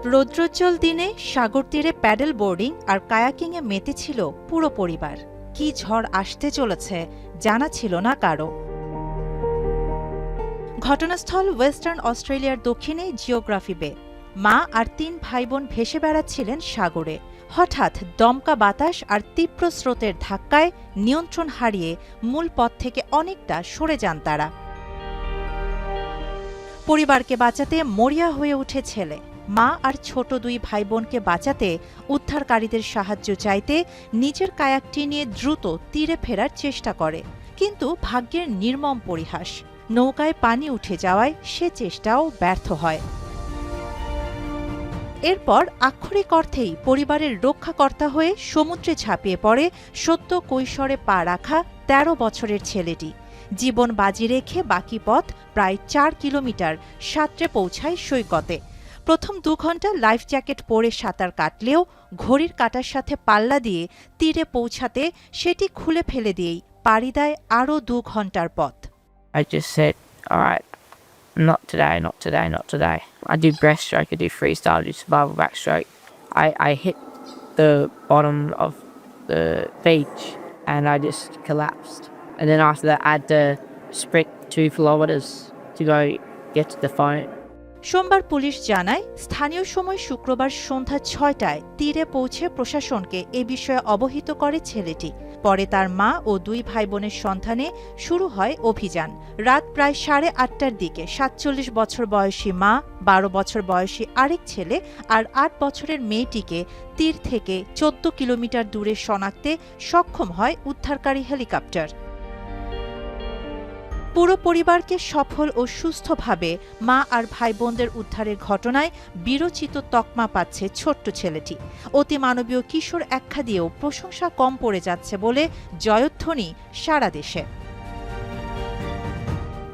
রৌদ্রোজ্জ্বল দিনে সাগর তীরে pedal boarding আর কায়াকিংয়ে মেতেছিল পুরো পরিবার। কি ঝড় আসতে চলেছে জানা ছিল না কারো। ঘটনাস্থল ওয়েস্টার্ন অস্ট্রেলিয়ার দক্ষিণে জিওগ্রাফি বে। মা আর ৩ ভাইবোন ভেসে বেড়াচ্ছিলেন সাগরে। হঠাৎ দমকা বাতাস আর তীব্র স্রোতের ধাক্কায় নিয়ন্ত্রণ হারিয়ে মূল পথ থেকে অনেকটা সরে যান তারা। পরিবারকে বাঁচাতে মরিয়া হয়ে ওঠে ছেলে। মা আর ছোট ২ ভাইবোনকে বাঁচাতে উদ্ধারকারীদের সাহায্য চাইতে নিজের কায়াকটি নিয়ে দ্রুত তীরে ফেরার চেষ্টা করে, কিন্তু ভাগ্যের নির্মম পরিহাস। নৌকায় পানি উঠে যাওয়ায় সে চেষ্টাও ব্যর্থ হয়। এরপর আক্ষরিক অর্থেই পরিবারের রক্ষাকর্তা হয়ে সমুদ্রে ঝাঁপিয়ে পড়ে সদ্য কৈশোরে পা রাখা ১৩ বছরের ছেলেটি। জীবন বাজি রেখে বাকি পথ প্রায় ৪ কিলোমিটার সাঁতরে পৌঁছায় সৈকতে। প্রথম ২ ঘন্টা লাইফ জ্যাকেট পরে সাঁতার কাটলেও ঘড়ির কাঁটার সাথে পাল্লা দিয়ে তীরে পৌঁছাতে সেটি খুলে ফেলে দিয়েই পাড়ি দেয় আরও ২ ঘন্টার পথ। I just said, all right, not today, not today, not today. I do breaststroke, I do freestyle, I do survival backstroke. I hit the bottom of the beach and I just collapsed. And then after that, I had to sprint 2 kilometers to go get to the phone. সোমবার police জানায়, স্থানীয় সময় শুক্রবার সন্ধ্যা ৬টায় তীরে পৌঁছে প্রশাসনকে এ বিষয়ে অবহিত করে ছেলেটি। পরে তার মা ও ২ ভাইবোনের সন্ধানে শুরু হয় অভিযান। রাত প্রায় ৮:৩০টার দিকে ৪৭ বছর বয়সী মা, ১২ বছর বয়সী আরেক ছেলে আর ৮ বছরের মেয়েটিকে তীর থেকে ১৪ কিলোমিটার দূরে শনাক্তে সক্ষম হয় উদ্ধারকারী হেলিকপ্টার। পুরো পরিবারকে সফল ও সুস্থভাবে মা আর ভাইবোনদের উদ্ধারের ঘটনায় বীরোচিত তকমা পাচ্ছে ছোট্ট ছেলেটি। অতিমানবীয় কিশোর আখ্যা দিয়েও প্রশংসা কম পড়ে যাচ্ছে বলে জয়ধ্বনি সারা দেশে।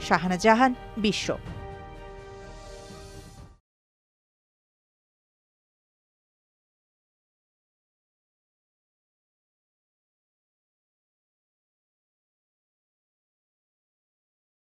শাহানা জাহান, বিশ্ব।